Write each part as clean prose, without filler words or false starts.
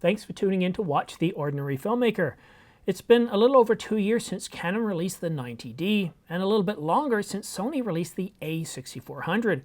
Thanks for tuning in to watch The Ordinary Filmmaker. It's been a little over 2 years since Canon released the 90D, and a little bit longer since Sony released the a6400.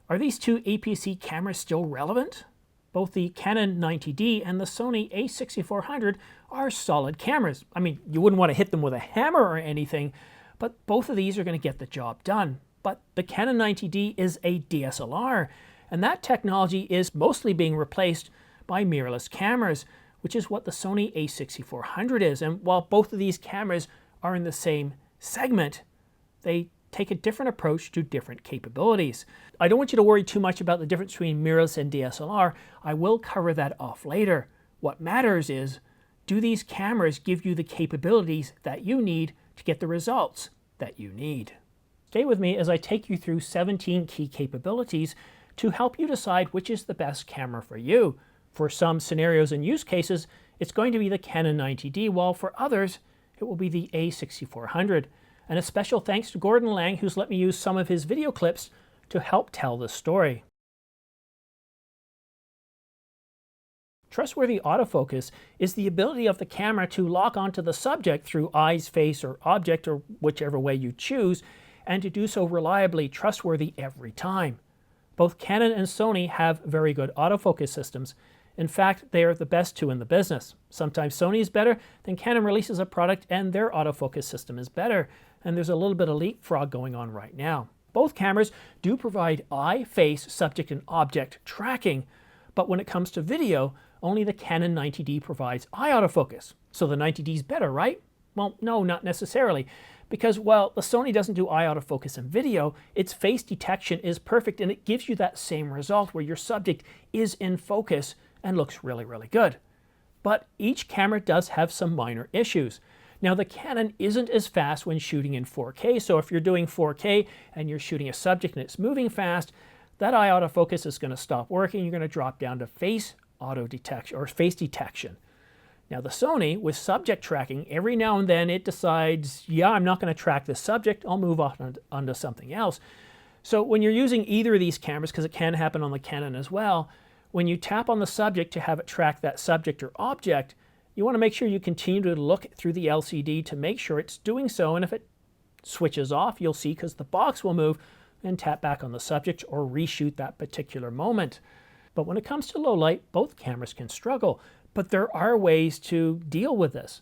Are these two APS-C cameras still relevant? Both the Canon 90D and the Sony a6400 are solid cameras. I mean, you wouldn't want to hit them with a hammer or anything, but both of these are going to get the job done. But the Canon 90D is a DSLR, and that technology is mostly being replaced by mirrorless cameras, which is what the Sony a6400 is. And while both of these cameras are in the same segment, they take a different approach to different capabilities. I don't want you to worry too much about the difference between mirrorless and DSLR. I will cover that off later. What matters is, do these cameras give you the capabilities that you need to get the results that you need? Stay with me as I take you through 17 key capabilities to help you decide which is the best camera for you. For some scenarios and use cases, it's going to be the Canon 90D, while for others, it will be the a6400. And a special thanks to Gordon Lang, who's let me use some of his video clips to help tell the story. Trustworthy autofocus is the ability of the camera to lock onto the subject through eyes, face, or object, or whichever way you choose, and to do so reliably, trustworthy every time. Both Canon and Sony have very good autofocus systems. In fact, they are the best two in the business. Sometimes Sony is better, then Canon releases a product and their autofocus system is better, and there's a little bit of leapfrog going on right now. Both cameras do provide eye, face, subject, and object tracking, but when it comes to video, only the Canon 90D provides eye autofocus. So the 90D is better, right? Well, no, not necessarily. Because while the Sony doesn't do eye autofocus in video, its face detection is perfect and it gives you that same result where your subject is in focus and looks really, really good. But each camera does have some minor issues. Now the Canon isn't as fast when shooting in 4K, so if you're doing 4K and you're shooting a subject and it's moving fast, that eye autofocus is going to stop working. You're going to drop down to face auto detection or face detection. Now the Sony, with subject tracking, every now and then it decides, yeah, I'm not going to track this subject, I'll move on onto something else. So when you're using either of these cameras, because it can happen on the Canon as well, when you tap on the subject to have it track that subject or object, you want to make sure you continue to look through the LCD to make sure it's doing so, and if it switches off, you'll see because the box will move, and tap back on the subject or reshoot that particular moment. But when it comes to low light, both cameras can struggle. But there are ways to deal with this.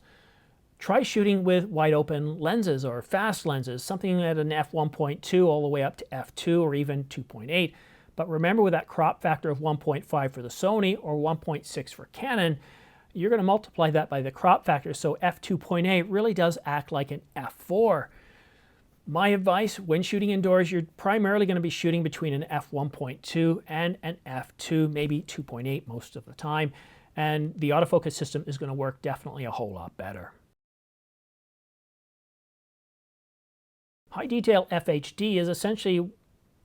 Try shooting with wide open lenses or fast lenses, something at an f1.2 all the way up to f2 or even 2.8. But remember, with that crop factor of 1.5 for the Sony or 1.6 for Canon, you're going to multiply that by the crop factor, so f2.8 really does act like an f4. My advice, when shooting indoors, you're primarily going to be shooting between an f1.2 and an f2, maybe 2.8 most of the time. And the autofocus system is going to work definitely a whole lot better. High Detail FHD is essentially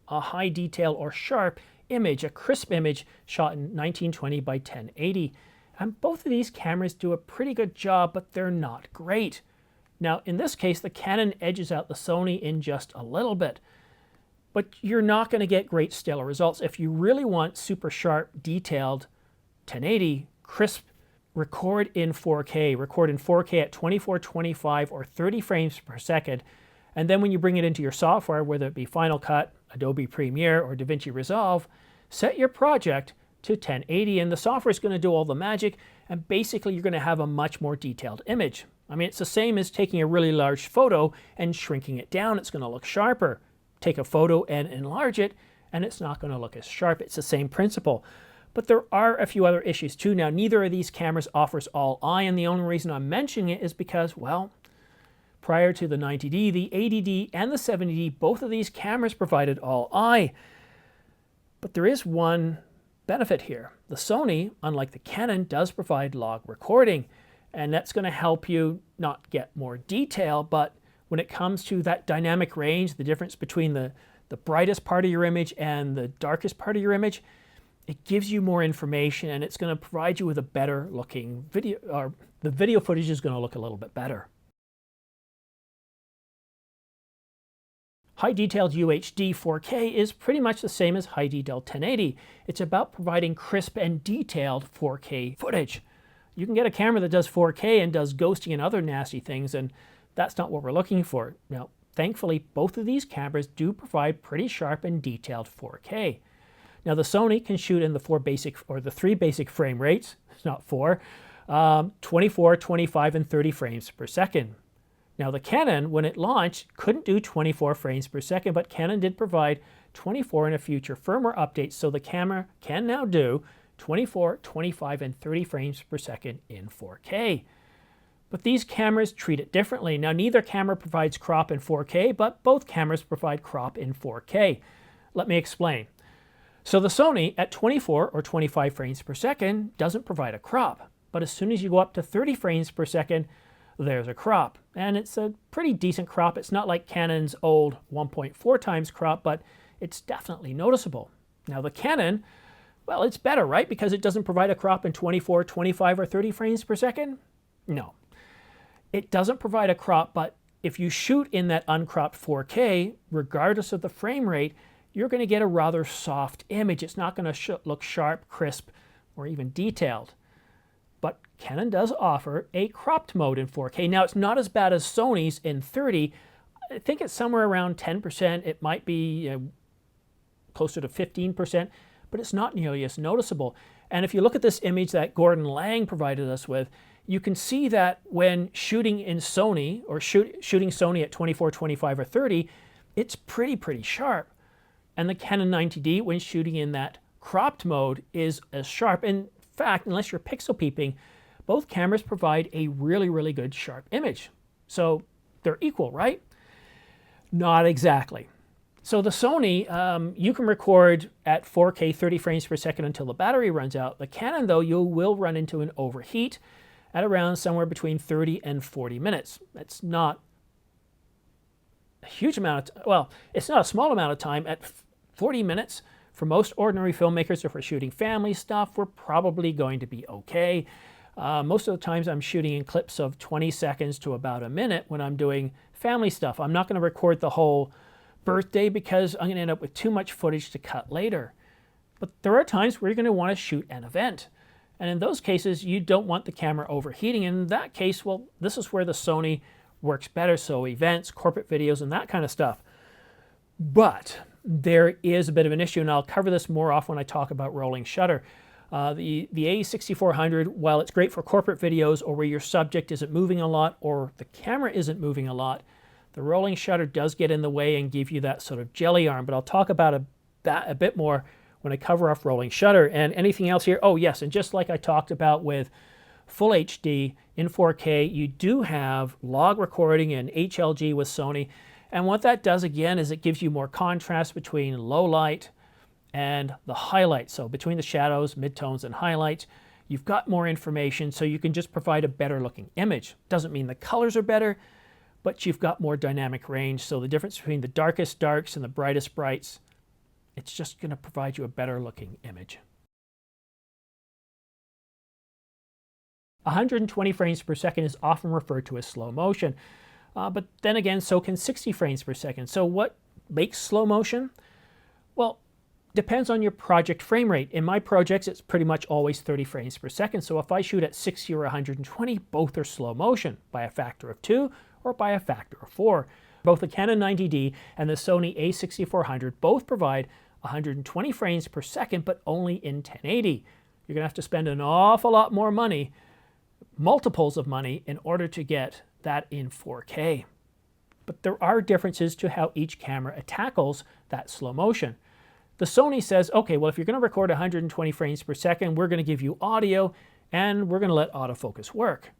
a high detail or sharp image, a crisp image shot in 1920 by 1080. And both of these cameras do a pretty good job, but they're not great. Now, in this case, the Canon edges out the Sony in just a little bit. But you're not going to get great stellar results. If you really want super sharp, detailed 1080, crisp, record in 4K. Record in 4K at 2425 or 30 frames per second. And then when you bring it into your software, whether it be Final Cut, Adobe Premiere, or DaVinci Resolve, set your project to 1080 and the software is going to do all the magic, and basically you're going to have a much more detailed image. I mean, it's the same as taking a really large photo and shrinking it down. It's going to look sharper. Take a photo and enlarge it, and it's not going to look as sharp. It's the same principle. But there are a few other issues too. Now, neither of these cameras offers all eye, and the only reason I'm mentioning it is because, well, prior to the 90D, the 80D and the 70D, both of these cameras provided all eye. But there is one benefit here. The Sony, unlike the Canon, does provide log recording, and that's going to help you not get more detail, but when it comes to that dynamic range, the difference between the brightest part of your image and the darkest part of your image, it gives you more information and it's going to provide you with a better looking video, or the video footage is going to look a little bit better. High detailed UHD 4K is pretty much the same as high detailed 1080. It's about providing crisp and detailed 4K footage. You can get a camera that does 4K and does ghosting and other nasty things, and that's not what we're looking for. Now, thankfully, both of these cameras do provide pretty sharp and detailed 4K. Now, the Sony can shoot in the three basic frame rates, it's not four, 24, 25, and 30 frames per second. Now, the Canon, when it launched, couldn't do 24 frames per second, but Canon did provide 24 in a future firmware update, so the camera can now do 24, 25, and 30 frames per second in 4K. But these cameras treat it differently. Now, neither camera provides crop in 4K, but both cameras provide crop in 4K. Let me explain. So the Sony at 24 or 25 frames per second doesn't provide a crop, but as soon as you go up to 30 frames per second, there's a crop, and it's a pretty decent crop. It's not like Canon's old 1.4 times crop, but it's definitely noticeable. Now the Canon, well, it's better, right? Because it doesn't provide a crop in 24, 25, or 30 frames per second? No. It doesn't provide a crop, but if you shoot in that uncropped 4K, regardless of the frame rate, you're going to get a rather soft image. It's not going to look sharp, crisp, or even detailed. But Canon does offer a cropped mode in 4K. Now, it's not as bad as Sony's in 30. I think it's somewhere around 10%. It might be closer to 15%, but it's not nearly as noticeable. And if you look at this image that Gordon Lang provided us with, you can see that when shooting in Sony, or shooting Sony at 24, 25, or 30, it's pretty sharp. And the Canon 90D, when shooting in that cropped mode, is as sharp. In fact, unless you're pixel peeping, both cameras provide a really good sharp image. So they're equal, right? Not exactly. So the Sony, you can record at 4K 30 frames per second until the battery runs out. The Canon, though, you will run into an overheat at around somewhere between 30 and 40 minutes. That's not a huge amount of, well, it's not a small amount of time. At 40 minutes, for most ordinary filmmakers, if we're shooting family stuff, we're probably going to be okay. Most of the times I'm shooting in clips of 20 seconds to about a minute when I'm doing family stuff. I'm not going to record the whole birthday because I'm going to end up with too much footage to cut later. But there are times where you're going to want to shoot an event. And in those cases, you don't want the camera overheating. In that case, well, this is where the Sony works better. So events, corporate videos, and that kind of stuff. But there is a bit of an issue, and I'll cover this more off when I talk about rolling shutter. The a6400, while it's great for corporate videos or where your subject isn't moving a lot or the camera isn't moving a lot, the rolling shutter does get in the way and give you that sort of jelly arm. But I'll talk about that a bit more when I cover off rolling shutter. And anything else here? Oh yes, and just like I talked about with Full HD in 4K, you do have log recording and HLG with Sony. And what that does again is it gives you more contrast between low light and the highlights. So between the shadows, midtones, and highlights, you've got more information, so you can just provide a better looking image. Doesn't mean the colors are better, but you've got more dynamic range. So the difference between the darkest darks and the brightest brights, it's just going to provide you a better looking image. 120 frames per second is often referred to as slow motion. But then again, so can 60 frames per second. So what makes slow motion? Well, depends on your project frame rate. In my projects, it's pretty much always 30 frames per second. So if I shoot at 60 or 120, both are slow motion by a factor of 2 or by a factor of 4. Both the Canon 90D and the Sony a6400 both provide 120 frames per second, but only in 1080. You're going to have to spend an awful lot more money, multiples of money, in order to get that in 4K. But there are differences to how each camera tackles that slow motion. The Sony says, okay, well, if you're going to record 120 frames per second, we're going to give you audio and we're going to let autofocus work.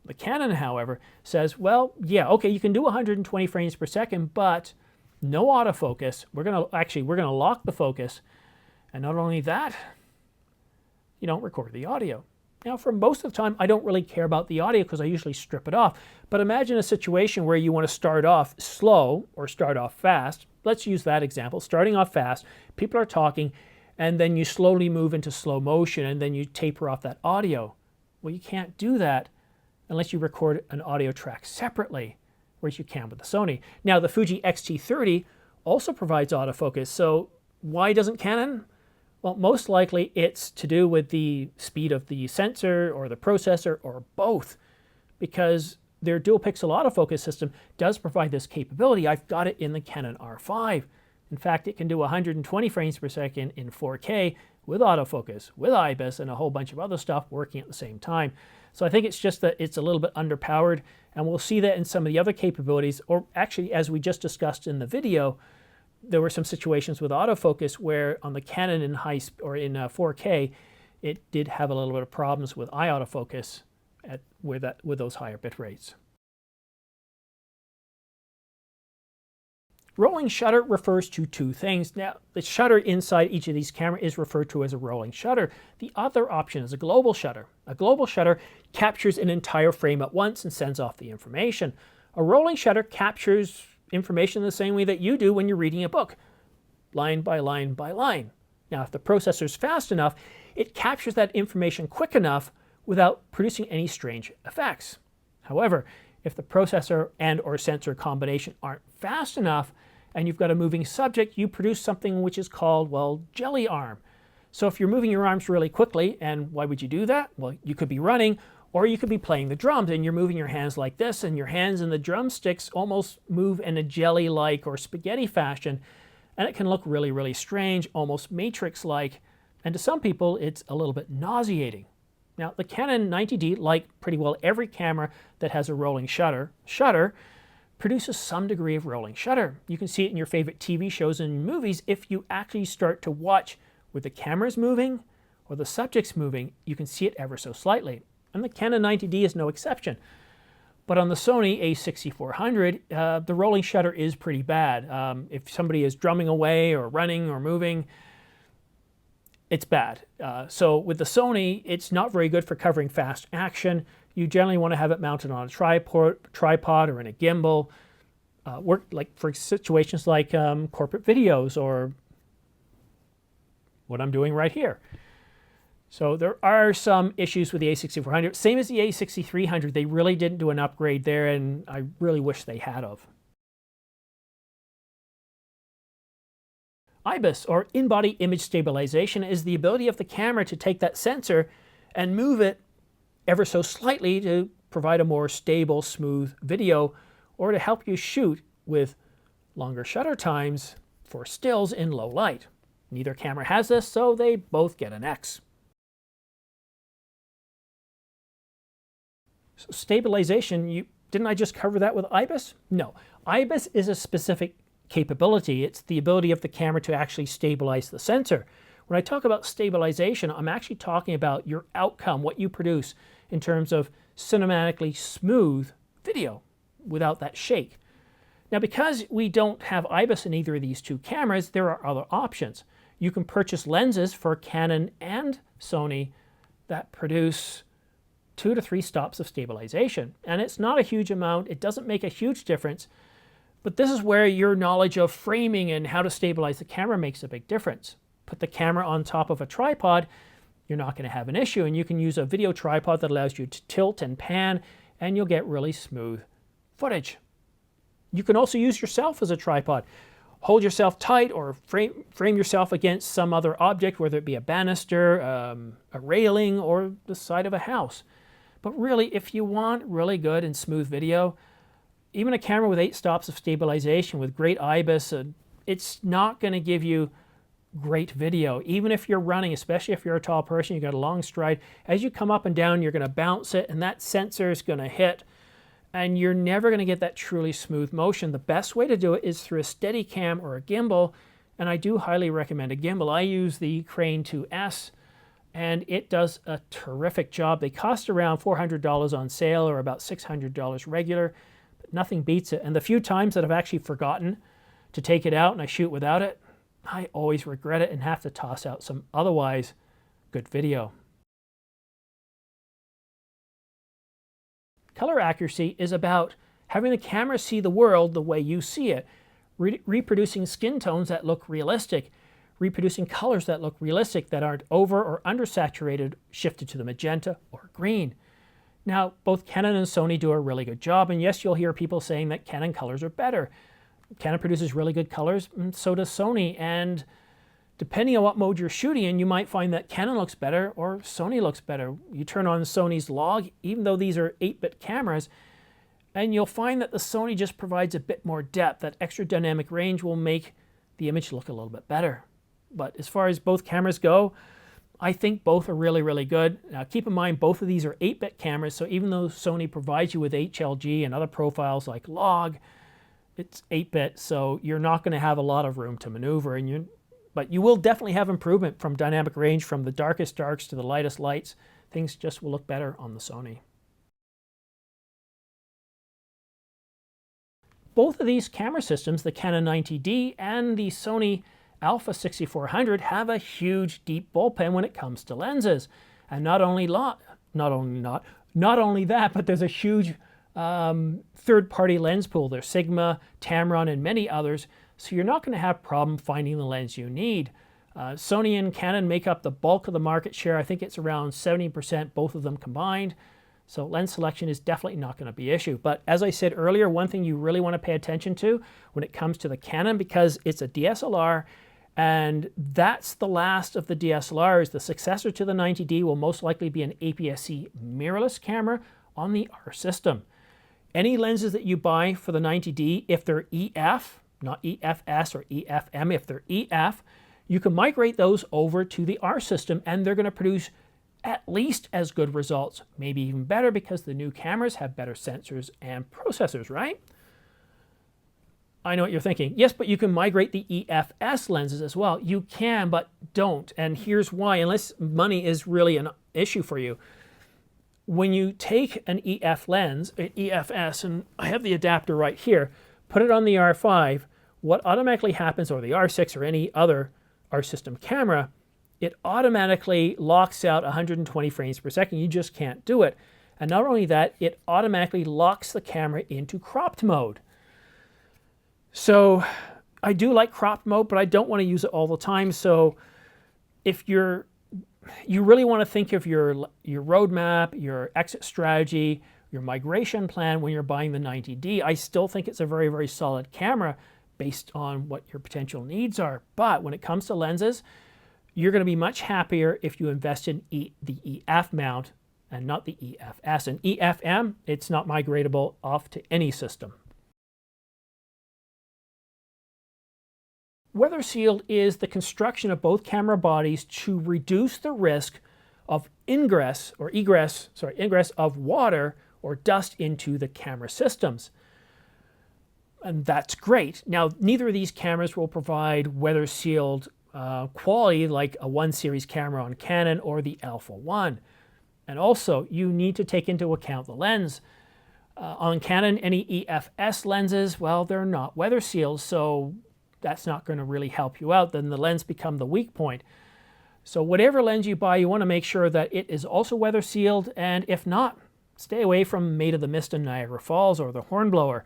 The Canon, however, says, well, yeah, okay, you can do 120 frames per second, but no autofocus. We're going to lock the focus. And not only that, you don't record the audio. Now, for most of the time, I don't really care about the audio because I usually strip it off. But imagine a situation where you want to start off slow or start off fast. Let's use that example. Starting off fast, people are talking, and then you slowly move into slow motion, and then you taper off that audio. Well, you can't do that unless you record an audio track separately. whereas you can with the Sony. Now the Fuji X-T30 also provides autofocus, so why doesn't Canon? Well, most likely it's to do with the speed of the sensor or the processor or both, because their dual pixel autofocus system does provide this capability. I've got it in the Canon R5. In fact, it can do 120 frames per second in 4K with autofocus, with IBIS, and a whole bunch of other stuff working at the same time. So I think it's just that it's a little bit underpowered, and we'll see that in some of the other capabilities, or actually, as we just discussed in the video, there were some situations with autofocus where on the Canon in 4K, it did have a little bit of problems with eye autofocus with those higher bit rates. Rolling shutter refers to two things. Now, the shutter inside each of these cameras is referred to as a rolling shutter. The other option is a global shutter. A global shutter captures an entire frame at once and sends off the information. A rolling shutter captures information the same way that you do when you're reading a book, line by line by line. Now, if the processor is fast enough, it captures that information quick enough without producing any strange effects. However, if the processor and/or sensor combination aren't fast enough and you've got a moving subject, you produce something which is called, well, jelly arm. So if you're moving your arms really quickly, and why would you do that? Well, you could be running, or you could be playing the drums and you're moving your hands like this, and your hands and the drumsticks almost move in a jelly-like or spaghetti fashion, and it can look really, really strange, almost Matrix-like, and to some people it's a little bit nauseating. Now, the Canon 90D, like pretty well every camera that has a rolling shutter, produces some degree of rolling shutter. You can see it in your favorite TV shows and movies. If you actually start to watch with the cameras moving or the subjects moving, you can see it ever so slightly. And the Canon 90D is no exception. But on the Sony a6400, the rolling shutter is pretty bad. If somebody is drumming away or running or moving, it's bad. So with the Sony, it's not very good for covering fast action. You generally want to have it mounted on a tripod or in a gimbal. Work like for situations like corporate videos or what I'm doing right here. So there are some issues with the a6400. Same as the a6300, they really didn't do an upgrade there, and I really wish they had of. IBIS, or in-body image stabilization, is the ability of the camera to take that sensor and move it ever so slightly to provide a more stable, smooth video, or to help you shoot with longer shutter times for stills in low light. Neither camera has this, so they both get an X. So stabilization, didn't I just cover that with IBIS? No. IBIS is a specific capability. It's the ability of the camera to actually stabilize the sensor. When I talk about stabilization, I'm actually talking about your outcome, what you produce in terms of cinematically smooth video without that shake. Now, because we don't have IBIS in either of these two cameras, there are other options. You can purchase lenses for Canon and Sony that produce 2 to 3 stops of stabilization. And it's not a huge amount. It doesn't make a huge difference. But this is where your knowledge of framing and how to stabilize the camera makes a big difference. Put the camera on top of a tripod, you're not going to have an issue. And you can use a video tripod that allows you to tilt and pan, and you'll get really smooth footage. You can also use yourself as a tripod. Hold yourself tight or frame yourself against some other object, whether it be a banister, a railing, or the side of a house. But really, if you want really good and smooth video, even a camera with 8 stops of stabilization with great IBIS, it's not going to give you great video. Even if you're running, especially if you're a tall person, you've got a long stride, as you come up and down, you're going to bounce it, and that sensor is going to hit, and you're never going to get that truly smooth motion. The best way to do it is through a Steadicam or a gimbal, and I do highly recommend a gimbal. I use the Crane 2S, and it does a terrific job. They cost around $400 on sale or about $600 regular, but nothing beats it. And the few times that I've actually forgotten to take it out and I shoot without it, I always regret it and have to toss out some otherwise good video. Color accuracy is about having the camera see the world the way you see it, reproducing skin tones that look realistic, reproducing colors that look realistic, that aren't over or undersaturated, shifted to the magenta or green. Now, both Canon and Sony do a really good job, and yes, you'll hear people saying that Canon colors are better. Canon produces really good colors, and so does Sony, and depending on what mode you're shooting in, you might find that Canon looks better or Sony looks better. You turn on Sony's log, even though these are 8-bit cameras, and you'll find that the Sony just provides a bit more depth. That extra dynamic range will make the image look a little bit better. But as far as both cameras go, I think both are really, really good. Now keep in mind, both of these are 8-bit cameras, so even though Sony provides you with HLG and other profiles like log, it's 8-bit, so you're not going to have a lot of room to maneuver, but you will definitely have improvement from dynamic range from the darkest darks to the lightest lights. Things just will look better on the Sony. Both of these camera systems, the Canon 90D and the Sony a6400, have a huge deep bullpen when it comes to lenses. And not only that, but there's a huge third-party lens pool. There's Sigma, Tamron, and many others. So you're not going to have problem finding the lens you need. Sony and Canon make up the bulk of the market share. I think it's around 70%, both of them combined. So lens selection is definitely not going to be an issue. But as I said earlier, one thing you really want to pay attention to when it comes to the Canon, because it's a DSLR, and that's the last of the DSLRs. The successor to the 90D will most likely be an APS-C mirrorless camera on the R system. Any lenses that you buy for the 90D, if they're EF, not EFS or EFM, if they're EF, you can migrate those over to the R system, and they're going to produce at least as good results, maybe even better, because the new cameras have better sensors and processors, right? I know what you're thinking. Yes, but you can migrate the EFS lenses as well. You can, but don't. And here's why, unless money is really an issue for you. When you take an EF lens, an EFS, and I have the adapter right here, put it on the R5, what automatically happens, or the R6 or any other R system camera, it automatically locks out 120 frames per second. You just can't do it. And not only that, it automatically locks the camera into cropped mode. So I do like cropped mode, but I don't want to use it all the time. So if you really want to think of your roadmap, your exit strategy, your migration plan when you're buying the 90D, I still think it's a very, very solid camera based on what your potential needs are. But when it comes to lenses, you're going to be much happier if you invest in the EF mount and not the EFS. And EFM, it's not migratable off to any system. Weather sealed is the construction of both camera bodies to reduce the risk of ingress of water or dust into the camera systems. And that's great. Now, neither of these cameras will provide weather sealed quality like a 1 series camera on Canon or the Alpha 1. And also, you need to take into account the lens. On Canon, any EFS lenses, well, they're not weather sealed, so that's not going to really help you out. Then the lens becomes the weak point. So whatever lens you buy, you want to make sure that it is also weather sealed, and if not, stay away from Maid of the Mist in Niagara Falls or the Hornblower,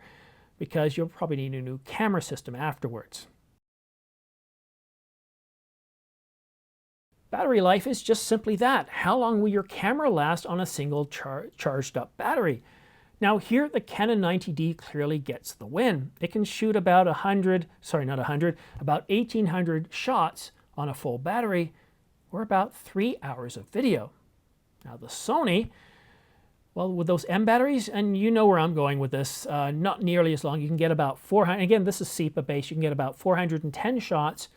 because you'll probably need a new camera system afterwards. Battery life is just simply that. How long will your camera last on a single charged up battery? Now here the Canon 90D clearly gets the win. It can shoot about about 1,800 shots on a full battery, or about 3 hours of video. Now the Sony, well, with those M batteries, and you know where I'm going with this, not nearly as long. You can get about 400, again, this is SEPA based, you can get about 410 shots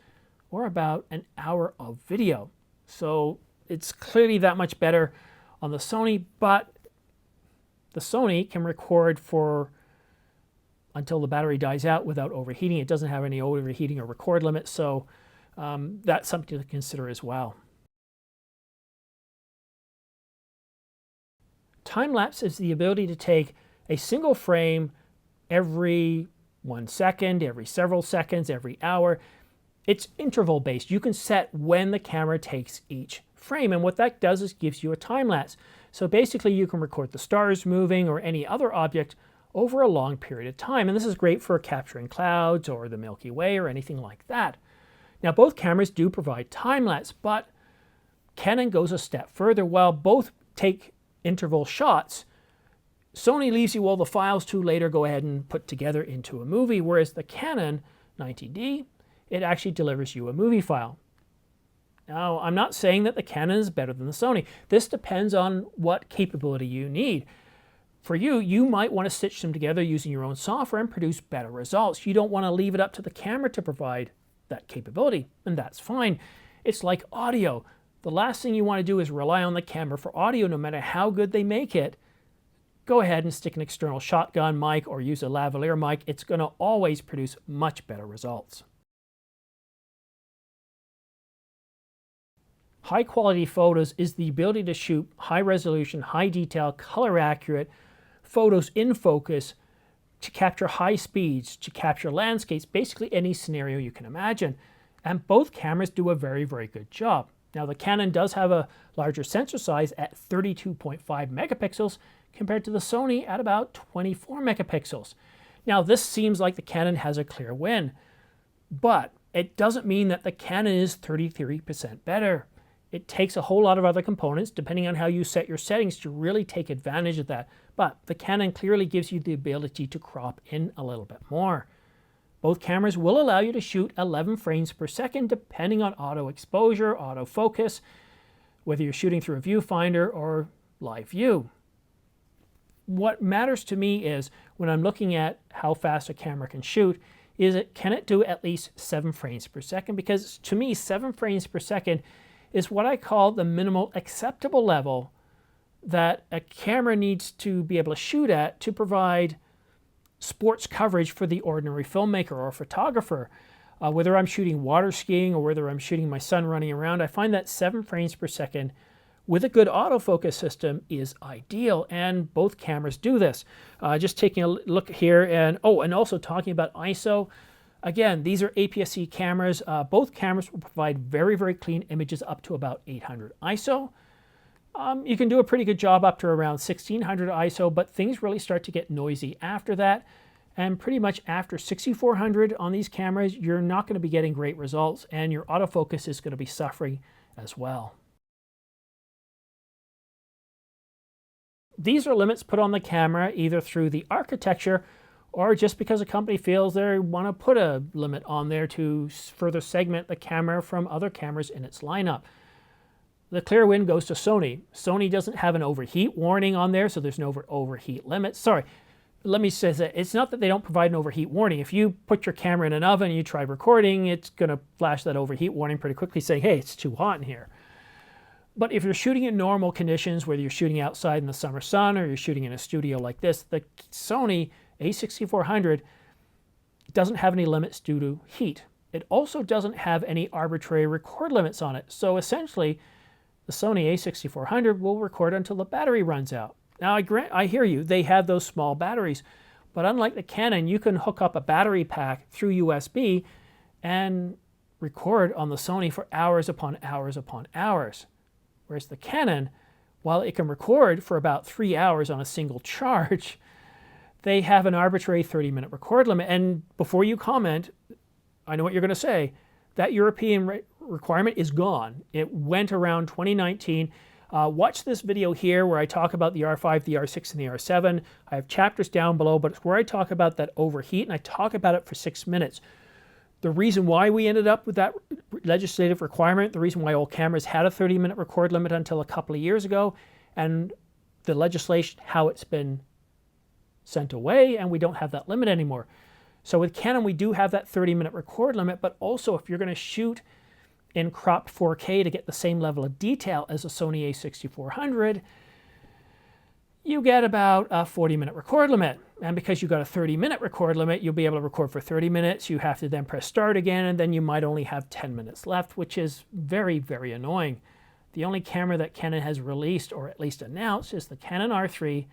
or about an hour of video. So it's clearly that much better on the Sony, but the Sony can record for until the battery dies out without overheating. It doesn't have any overheating or record limit, so that's something to consider as well. Time-lapse is the ability to take a single frame every 1 second, every several seconds, every hour. It's interval based. You can set when the camera takes each frame, and what that does is gives you a time-lapse. So basically you can record the stars moving or any other object over a long period of time, and this is great for capturing clouds or the Milky Way or anything like that. Now both cameras do provide time-lapse, but Canon goes a step further. While both take interval shots, Sony leaves you all the files to later go ahead and put together into a movie, whereas the Canon 90D, it actually delivers you a movie file. Now, I'm not saying that the Canon is better than the Sony. This depends on what capability you need. For you, you might want to stitch them together using your own software and produce better results. You don't want to leave it up to the camera to provide that capability, and that's fine. It's like audio. The last thing you want to do is rely on the camera for audio, no matter how good they make it. Go ahead and stick an external shotgun mic or use a lavalier mic. It's going to always produce much better results. High quality photos is the ability to shoot high resolution, high detail, color accurate photos in focus to capture high speeds, to capture landscapes, basically any scenario you can imagine. And both cameras do a very, very good job. Now, the Canon does have a larger sensor size at 32.5 megapixels compared to the Sony at about 24 megapixels. Now, this seems like the Canon has a clear win, but it doesn't mean that the Canon is 33% better. It takes a whole lot of other components, depending on how you set your settings, to really take advantage of that. But the Canon clearly gives you the ability to crop in a little bit more. Both cameras will allow you to shoot 11 frames per second, depending on auto exposure, autofocus, whether you're shooting through a viewfinder or live view. What matters to me is, when I'm looking at how fast a camera can shoot, can it do at least 7 frames per second? Because to me, 7 frames per second is what I call the minimal acceptable level that a camera needs to be able to shoot at to provide sports coverage for the ordinary filmmaker or photographer. Whether I'm shooting water skiing or whether I'm shooting my son running around, I find that 7 frames per second with a good autofocus system is ideal, and both cameras do this. Just taking a look here, and also talking about ISO. Again, these are APS-C cameras. Both cameras will provide very, very clean images up to about 800 ISO. You can do a pretty good job up to around 1600 ISO, but things really start to get noisy after that. And pretty much after 6400 on these cameras, you're not going to be getting great results, and your autofocus is going to be suffering as well. These are limits put on the camera either through the architecture or just because a company feels they want to put a limit on there to further segment the camera from other cameras in its lineup. The clear win goes to Sony. Sony doesn't have an overheat warning on there, so there's no overheat limit. Sorry, let me say that it's not that they don't provide an overheat warning. If you put your camera in an oven and you try recording, it's going to flash that overheat warning pretty quickly saying, hey, it's too hot in here. But if you're shooting in normal conditions, whether you're shooting outside in the summer sun or you're shooting in a studio like this, the Sony a6400 doesn't have any limits due to heat. It also doesn't have any arbitrary record limits on it. So essentially, the Sony a6400 will record until the battery runs out. Now, I hear you, they have those small batteries, but unlike the Canon, you can hook up a battery pack through USB and record on the Sony for hours upon hours upon hours. Whereas the Canon, while it can record for about 3 hours on a single charge, they have an arbitrary 30-minute record limit. And before you comment, I know what you're going to say, that European requirement is gone. It went around 2019. Watch this video here where I talk about the R5, the R6, and the R7. I have chapters down below, but it's where I talk about that overheat, and I talk about it for 6 minutes. The reason why we ended up with that legislative requirement, the reason why all cameras had a 30-minute record limit until a couple of years ago, and the legislation, how it's been sent away, and we don't have that limit anymore. So with Canon, we do have that 30-minute record limit, but also if you're going to shoot in cropped 4K to get the same level of detail as a Sony a6400, you get about a 40-minute record limit. And because you've got a 30-minute record limit, you'll be able to record for 30 minutes. You have to then press start again, and then you might only have 10 minutes left, which is very, very annoying. The only camera that Canon has released, or at least announced, is the Canon R3,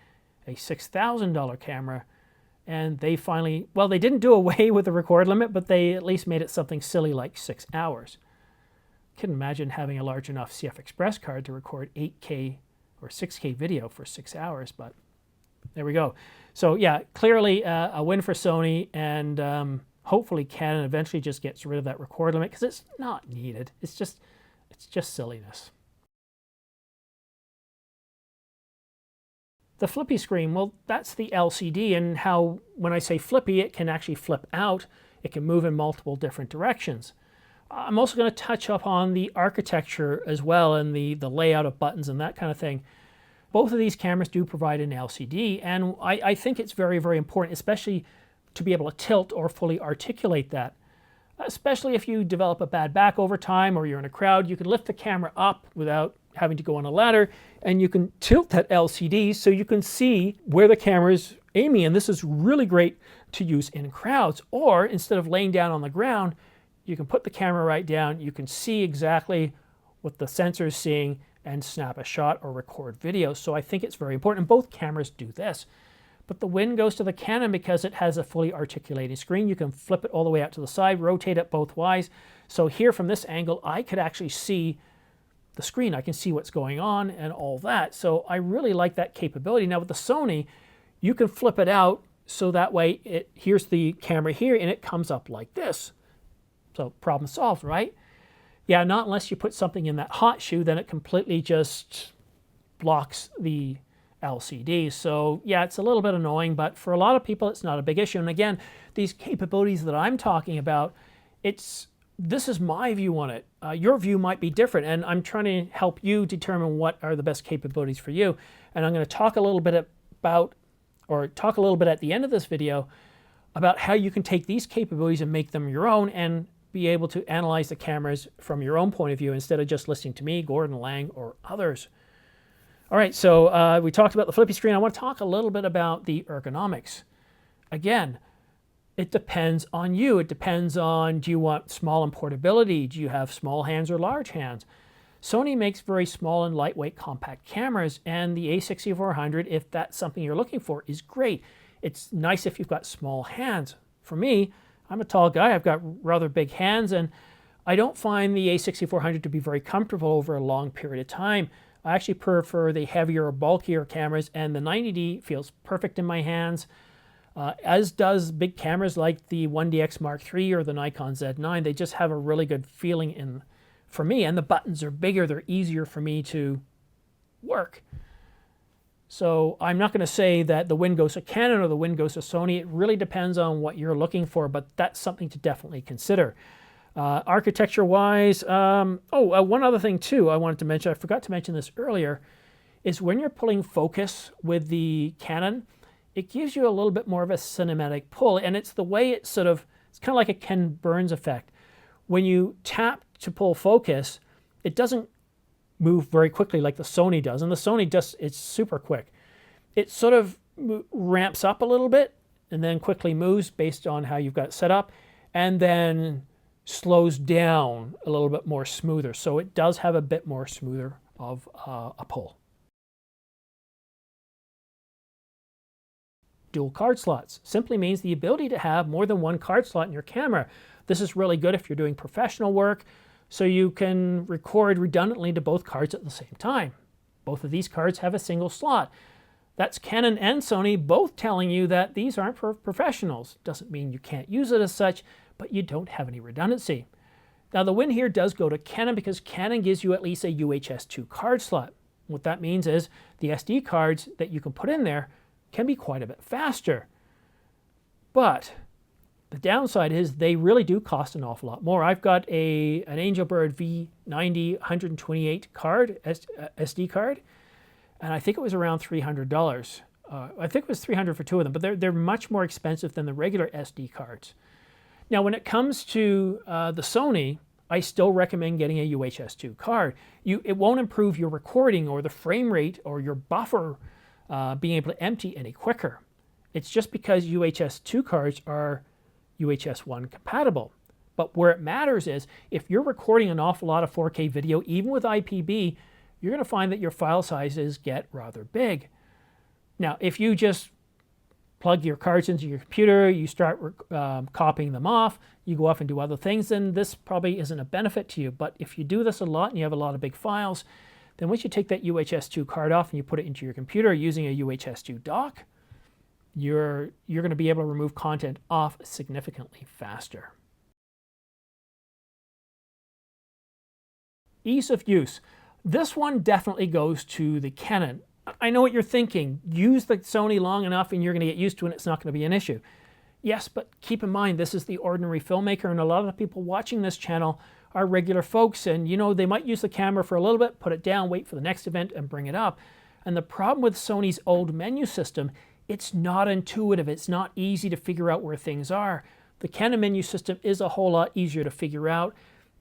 a $6,000 camera. And they finally, well, they didn't do away with the record limit, but they at least made it something silly like 6 hours. Couldn't imagine having a large enough CF Express card to record 8K or 6K video for 6 hours, but there we go. So yeah, clearly a win for Sony, and hopefully Canon eventually just gets rid of that record limit because it's not needed. It's just silliness. The flippy screen, well, that's the LCD, and how, when I say flippy, it can actually flip out. It can move in multiple different directions. I'm also going to touch up on the architecture as well, and the layout of buttons and that kind of thing. Both of these cameras do provide an LCD, and I think it's very, very important, especially to be able to tilt or fully articulate that. Especially if you develop a bad back over time, or you're in a crowd, you can lift the camera up without having to go on a ladder, and you can tilt that LCD so you can see where the camera is aiming. And this is really great to use in crowds. Or instead of laying down on the ground, you can put the camera right down. You can see exactly what the sensor is seeing and snap a shot or record video. So I think it's very important. And both cameras do this. But the win goes to the Canon because it has a fully articulating screen. You can flip it all the way out to the side, rotate it both ways. So here from this angle, I could actually see the screen. I can see what's going on and all that. So I really like that capability. Now with the Sony, you can flip it out so that way here's the camera here and it comes up like this. So problem solved, right? Yeah, not unless you put something in that hot shoe, then it completely just blocks the LCD. So yeah, it's a little bit annoying, but for a lot of people, it's not a big issue. And again, these capabilities that I'm talking about, this is my view on it. Your view might be different, and I'm trying to help you determine what are the best capabilities for you. And I'm going to talk a little bit at the end of this video about how you can take these capabilities and make them your own and be able to analyze the cameras from your own point of view instead of just listening to me, Gordon Lang, or others. All right, so we talked about the flippy screen. I want to talk a little bit about the ergonomics. Again, it depends on you. It depends on, do you want small and portability? Do you have small hands or large hands? Sony makes very small and lightweight compact cameras, and the a6400, if that's something you're looking for, is great. It's nice if you've got small hands. For me, I'm a tall guy. I've got rather big hands, and I don't find the a6400 to be very comfortable over a long period of time. I actually prefer the heavier or bulkier cameras, and the 90D feels perfect in my hands, as does big cameras like the 1DX Mark III or the Nikon Z9. They just have a really good feeling for me, and the buttons are bigger. They're easier for me to work. So I'm not going to say that the win goes to Canon or the win goes to Sony. It really depends on what you're looking for, but that's something to definitely consider. Architecture-wise, one other thing too I wanted to mention, I forgot to mention this earlier, is when you're pulling focus with the Canon, it gives you a little bit more of a cinematic pull, and it's the way it's kind of like a Ken Burns effect. When you tap to pull focus, it doesn't move very quickly like the Sony does, and the Sony it's super quick. It sort of ramps up a little bit and then quickly moves based on how you've got it set up, and then slows down a little bit more smoother. So it does have a bit more smoother of a pull. Dual card slots simply means the ability to have more than one card slot in your camera. This is really good if you're doing professional work, so you can record redundantly to both cards at the same time. Both of these cards have a single slot. That's Canon and Sony both telling you that these aren't for professionals. Doesn't mean you can't use it as such, but you don't have any redundancy. Now the win here does go to Canon because Canon gives you at least a UHS-2 card slot. What that means is the SD cards that you can put in there can be quite a bit faster. But the downside is they really do cost an awful lot more. I've got an Angelbird V90 128 card, SD card, and I think it was around $300. I think it was $300 for two of them, but they're much more expensive than the regular SD cards. Now, when it comes to the Sony, I still recommend getting a UHS-2 card. It won't improve your recording or the frame rate or your buffer being able to empty any quicker. It's just because UHS-2 cards are UHS-1 compatible. But where it matters is if you're recording an awful lot of 4K video, even with IPB, you're going to find that your file sizes get rather big. Now, if you just plug your cards into your computer, you start copying them off, you go off and do other things, then this probably isn't a benefit to you. But if you do this a lot and you have a lot of big files, then once you take that UHS-2 card off and you put it into your computer using a UHS-2 dock, you're going to be able to remove content off significantly faster. Ease of use. This one definitely goes to the Canon. I know what you're thinking. Use the Sony long enough and you're going to get used to it and it's not going to be an issue. Yes, but keep in mind, this is the ordinary filmmaker, and a lot of the people watching this channel are regular folks, and you know, they might use the camera for a little bit, put it down, wait for the next event and bring it up. And the problem with Sony's old menu system, it's not intuitive. It's not easy to figure out where things are. The Canon menu system is a whole lot easier to figure out,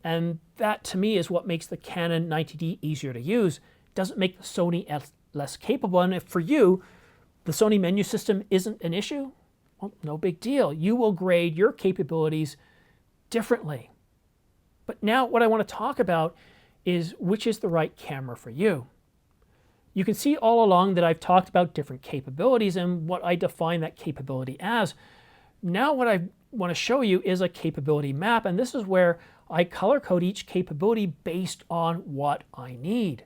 and that to me is what makes the Canon 90D easier to use. It doesn't make the Sony less capable, and if for you the Sony menu system isn't an issue, well, no big deal. You will grade your capabilities differently. But now what I want to talk about is which is the right camera for you. You can see all along that I've talked about different capabilities and what I define that capability as. Now what I want to show you is a capability map, and this is where I color code each capability based on what I need.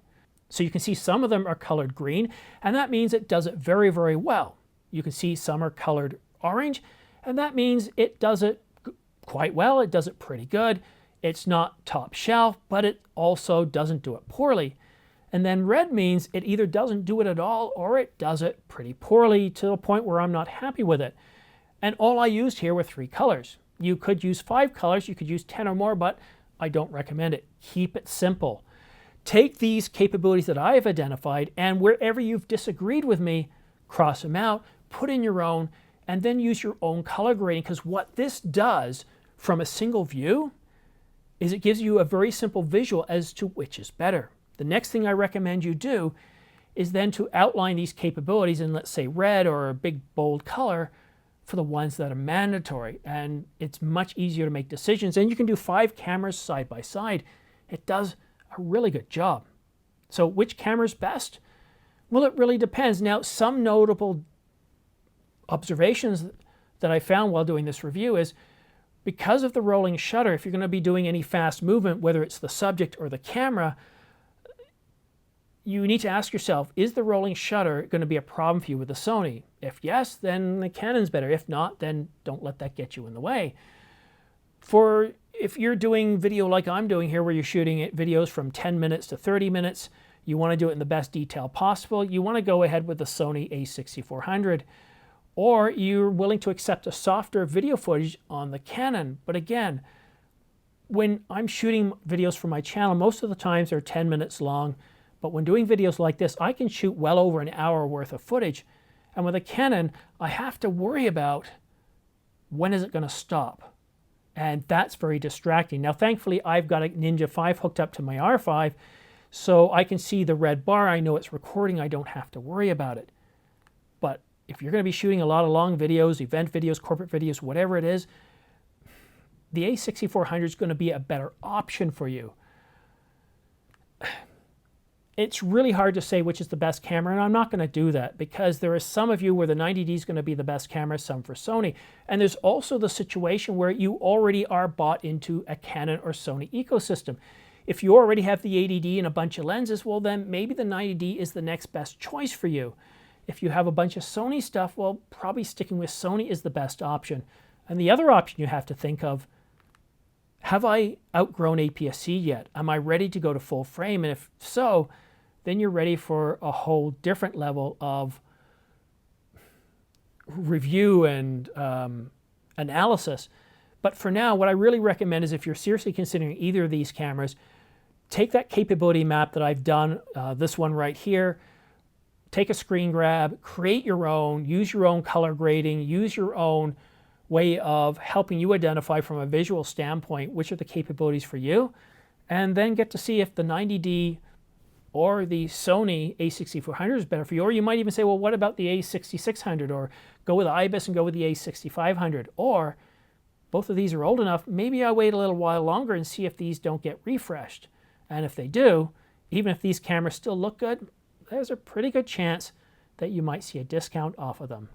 So you can see some of them are colored green, and that means it does it very, very well. You can see some are colored orange, and that means it does it quite well. It does it pretty good. It's not top shelf, but it also doesn't do it poorly. And then red means it either doesn't do it at all or it does it pretty poorly to the point where I'm not happy with it. And all I used here were 3 colors. You could use 5 colors, you could use 10 or more, but I don't recommend it. Keep it simple. Take these capabilities that I have identified, and wherever you've disagreed with me, cross them out, put in your own, and then use your own color grading, because what this does from a single view is it gives you a very simple visual as to which is better. The next thing I recommend you do is then to outline these capabilities in, let's say, red or a big bold color for the ones that are mandatory. And it's much easier to make decisions. And you can do 5 cameras side by side. It does a really good job. So which camera is best? Well, it really depends. Now, some notable observations that I found while doing this review is because of the rolling shutter, if you're going to be doing any fast movement, whether it's the subject or the camera, you need to ask yourself, is the rolling shutter going to be a problem for you with the Sony? If yes, then the Canon's better. If not, then don't let that get you in the way. For if you're doing video like I'm doing here, where you're shooting videos from 10 minutes to 30 minutes, you want to do it in the best detail possible, you want to go ahead with the Sony a6400. Or you're willing to accept a softer video footage on the Canon. But again, when I'm shooting videos for my channel, most of the times they're 10 minutes long. But when doing videos like this, I can shoot well over an hour worth of footage. And with a Canon, I have to worry about when is it going to stop. And that's very distracting. Now, thankfully, I've got a Ninja 5 hooked up to my R5, so I can see the red bar. I know it's recording. I don't have to worry about it. But if you're going to be shooting a lot of long videos, event videos, corporate videos, whatever it is, the a6400 is going to be a better option for you. It's really hard to say which is the best camera, and I'm not going to do that because there are some of you where the 90D is going to be the best camera, some for Sony. And there's also the situation where you already are bought into a Canon or Sony ecosystem. If you already have the 80D and a bunch of lenses, well then maybe the 90D is the next best choice for you. If you have a bunch of Sony stuff, well, probably sticking with Sony is the best option. And the other option you have to think of, have I outgrown APS-C yet? Am I ready to go to full frame? And if so, then you're ready for a whole different level of review and analysis. But for now, what I really recommend is if you're seriously considering either of these cameras, take that capability map that I've done, this one right here, take a screen grab, create your own, use your own color grading, use your own way of helping you identify from a visual standpoint which are the capabilities for you, and then get to see if the 90D or the Sony a6400 is better for you. Or you might even say, well, what about the a6600? Or go with IBIS and go with the a6500. Or both of these are old enough, maybe I'll wait a little while longer and see if these don't get refreshed. And if they do, even if these cameras still look good, there's a pretty good chance that you might see a discount off of them.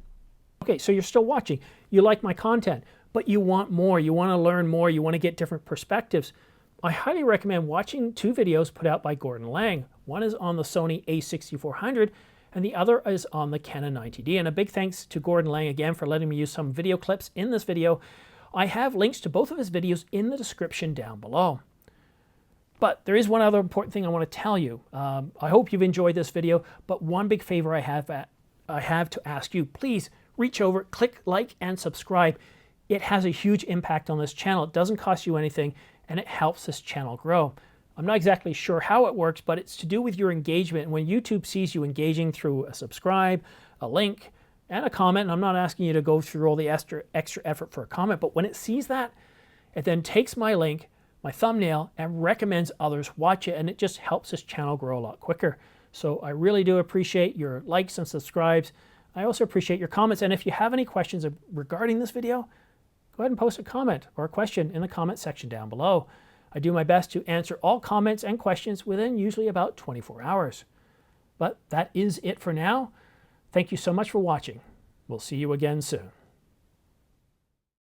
Okay, so you're still watching. You like my content, but you want more. You want to learn more. You want to get different perspectives. I highly recommend watching 2 videos put out by Gordon Lang. One is on the Sony a6400 and the other is on the Canon 90D. And a big thanks to Gordon Lang again for letting me use some video clips in this video. I have links to both of his videos in the description down below. But there is one other important thing I want to tell you. I hope you've enjoyed this video, but one big favor I have to ask you. Please reach over, click like and subscribe. It has a huge impact on this channel. It doesn't cost you anything, and it helps this channel grow. I'm not exactly sure how it works, but it's to do with your engagement. And when YouTube sees you engaging through a subscribe, a link, and a comment, and I'm not asking you to go through all the extra effort for a comment, but when it sees that, it then takes my link, my thumbnail, and recommends others watch it, and it just helps this channel grow a lot quicker. So I really do appreciate your likes and subscribes. I also appreciate your comments, and if you have any questions regarding this video, go ahead and post a comment or a question in the comment section down below. I do my best to answer all comments and questions within usually about 24 hours. But that is it for now. Thank you so much for watching. We'll see you again soon.